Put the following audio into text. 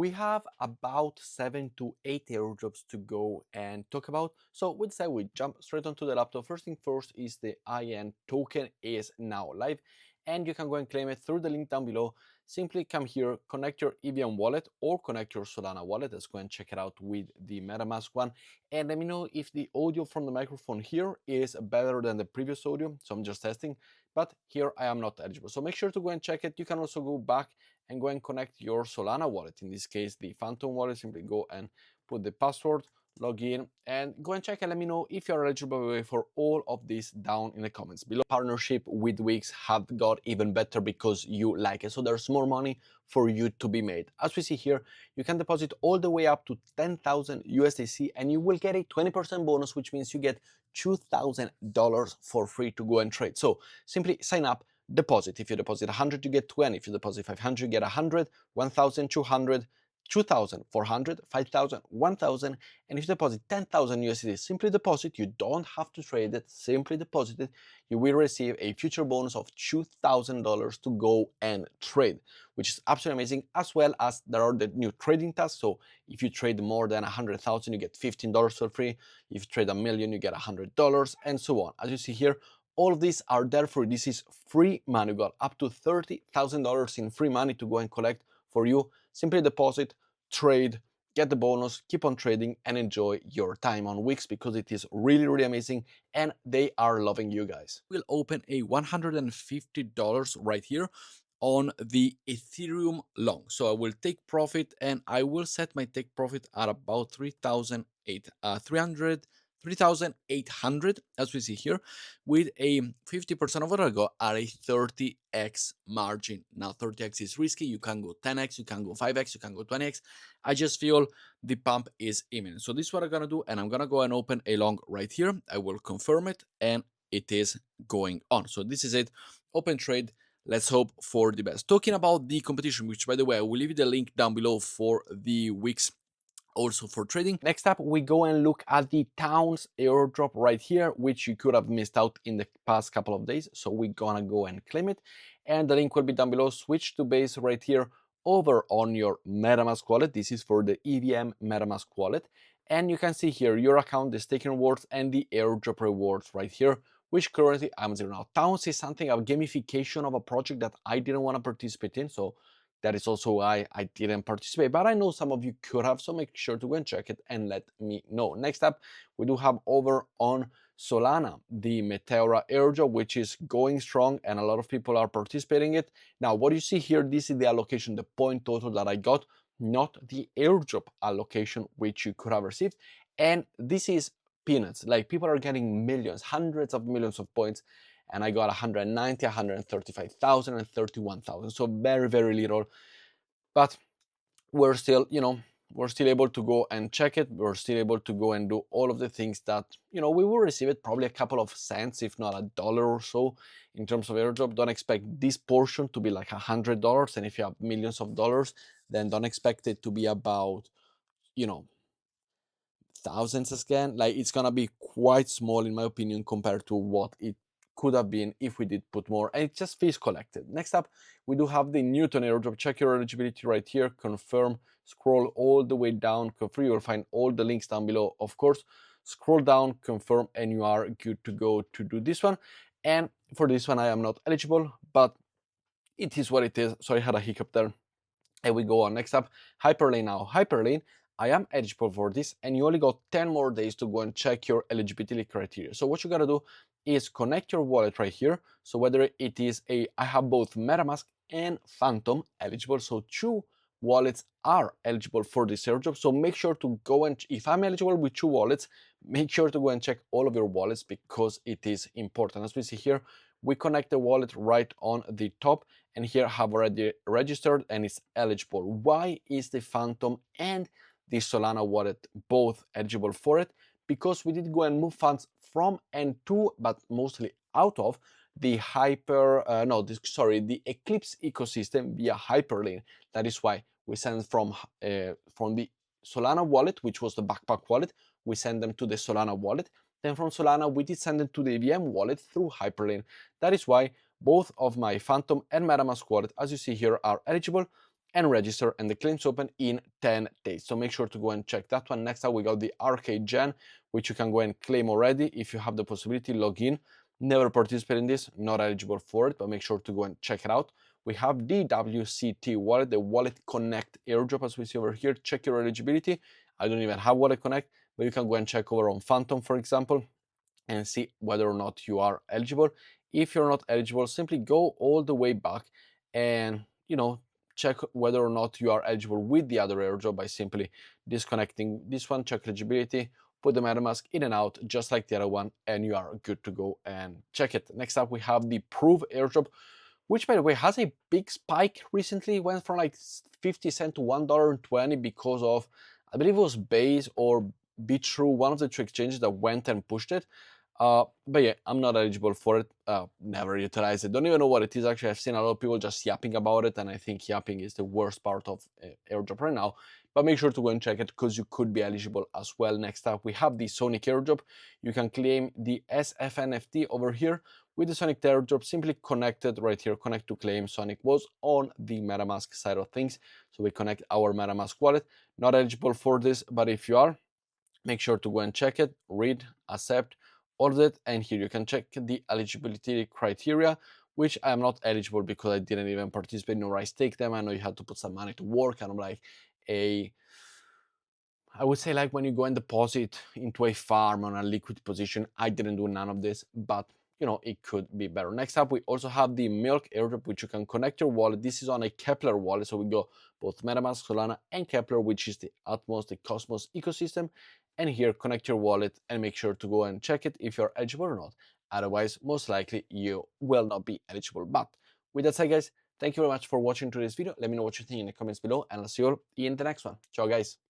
We have about 7 to 8 airdrops to go and talk about. So with that, we jump straight onto the laptop. First thing first is the IN token is now live, and you can go and claim it through the link down below. Simply come here, connect your EVM wallet or connect your Solana wallet. Let's go and check it out with the MetaMask one. And let me know if the audio from the microphone here is better than the previous audio. So I'm just testing, but here I am not eligible. So make sure to go and check it. You can also go back and go and connect your Solana wallet. In this case, the Phantom wallet. Simply go and put the password, log in, and go and check and let me know if you're eligible for all of this down in the comments below. Partnership with Wix have got even better because you like it. So there's more money for you to be made. As we see here, you can deposit all the way up to 10,000 USDC and you will get a 20% bonus, which means you get $2,000 for free to go and trade. So simply sign up, deposit. If you deposit 100, you get 20. If you deposit 500, you get 100, 1,200, 2,400, 5,000, 1,000. And if you deposit 10,000 USD, simply deposit. You don't have to trade it. Simply deposit it. You will receive a future bonus of $2,000 to go and trade, which is absolutely amazing. As well as there are the new trading tasks. So if you trade more than 100,000, you get $15 for free. If you trade a million, you get $100, and so on. As you see here, all of these are there for you. This is free money. You got up to $30,000 in free money to go and collect for you. Simply deposit, trade, get the bonus, keep on trading, and enjoy your time on Wix because it is really, really amazing and they are loving you guys. We'll open a $150 right here on the Ethereum long. So I will take profit and I will set my take profit at about 3,800 as we see here, with a 50% of what I got at a 30x margin. Now 30x is risky. You can go 10x, you can go 5x, you can go 20x. I just feel the pump is imminent. So this is what I'm gonna do, and I'm gonna go and open a long right here. I will confirm it, and it is going on. So this is it. Open trade. Let's hope for the best. Talking about the competition, which by the way, I will leave you the link down below for the Wix also for trading. Next up, we go and look at the Towns airdrop right here, which you could have missed out in the past couple of days. So we're gonna go and claim it. And the link will be down below. Switch to base right here over on your MetaMask wallet. This is for the EVM MetaMask wallet. And you can see here your account, the staking rewards, and the airdrop rewards right here, which currently I'm zero now. Towns is something, a gamification of a project that I didn't want to participate in. So that is also why I didn't participate, but I know some of you could have, so make sure to go and check it and let me know. Next up, we do have over on Solana, the Meteora airdrop, which is going strong and a lot of people are participating in it. Now, what you see here, this is the allocation, the point total that I got, not the airdrop allocation, which you could have received. And this is peanuts. Like, people are getting millions, hundreds of millions of points, and I got 190, 135,000, and 31,000. So very, very little. But we're still, we're still able to go and check it. We're still able to go and do all of the things that, we will receive it probably a couple of cents, if not $1 or so in terms of airdrop. Don't expect this portion to be like $100. And if you have millions of dollars, then don't expect it to be about, thousands again. Like, it's gonna be quite small in my opinion compared to what it could have been if we did put more, and it just feels collected. Next up, we do have the Newton airdrop. Check your eligibility right here, confirm, scroll all the way down, confirm. You will find all the links down below, of course. Scroll down, confirm, and you are good to go to do this one. And for this one I am not eligible, but it is what it is. So I had a hiccup there. And we go on. Next up, Hyperlane now. Hyperlane, I am eligible for this, and you only got 10 more days to go and check your eligibility criteria. So what you gotta do is connect your wallet right here. So whether it is I have both MetaMask and Phantom eligible, so 2 wallets are eligible for this airdrop. So make sure to go and, if I'm eligible with 2 wallets, make sure to go and check all of your wallets because it is important. As we see here, we connect the wallet right on the top, and here have already registered and is eligible. Why is the Phantom and the Solana wallet both eligible for it? Because we did go and move funds from and to, but mostly out of the the Eclipse ecosystem via Hyperlane. That is why we send from the Solana wallet, which was the backpack wallet, we send them to the Solana wallet. Then from Solana, we did send them to the EVM wallet through Hyperlane. That is why both of my Phantom and MetaMask wallet, as you see here, are eligible. and register, and the claims open in 10 days. So make sure to go and check that one. Next up, we got the Arcade Gen, which you can go and claim already if you have the possibility. Log in. Never participate in this, not eligible for it, but make sure to go and check it out. We have the WCT wallet, the Wallet Connect airdrop, as we see over here. Check your eligibility. I don't even have Wallet Connect, but you can go and check over on Phantom, for example, and see whether or not you are eligible. If you're not eligible, simply go all the way back and check whether or not you are eligible with the other airdrop by simply disconnecting this one. Check eligibility, put the MetaMask in and out just like the other one, and you are good to go and check it. Next up, we have the Prove airdrop, which by the way has a big spike recently. It went from like 50 cents to $1.20 because of, I believe it was Base or BitTrue, one of the two exchanges that went and pushed it. But yeah, I'm not eligible for it. Never utilized it. Don't even know what it is. Actually, I've seen a lot of people just yapping about it, and I think yapping is the worst part of airdrop right now. But make sure to go and check it because you could be eligible as well. Next up, we have the Sony Airdrop. You can claim the SFNFT over here with the Sonic Airdrop. Simply connected right here. Connect to claim. Sonic was on the MetaMask side of things, so we connect our MetaMask wallet. Not eligible for this, but if you are, make sure to go and check it, read, accept, audit, and here you can check the eligibility criteria, which I am not eligible because I didn't even participate nor I stake them. I know you had to put some money to work, and I'm like I would say like when you go and deposit into a farm on a liquid position. I didn't do none of this, but it could be better. Next up, we also have the Milk airdrop, which you can connect your wallet. This is on a Kepler wallet, so we go both MetaMask, Solana, and Kepler, which is the Atmos, the Cosmos ecosystem. And here, connect your wallet and make sure to go and check it if you're eligible or not. Otherwise, most likely you will not be eligible. But with that said, guys, thank you very much for watching today's video. Let me know what you think in the comments below, and I'll see you all in the next one. Ciao, guys.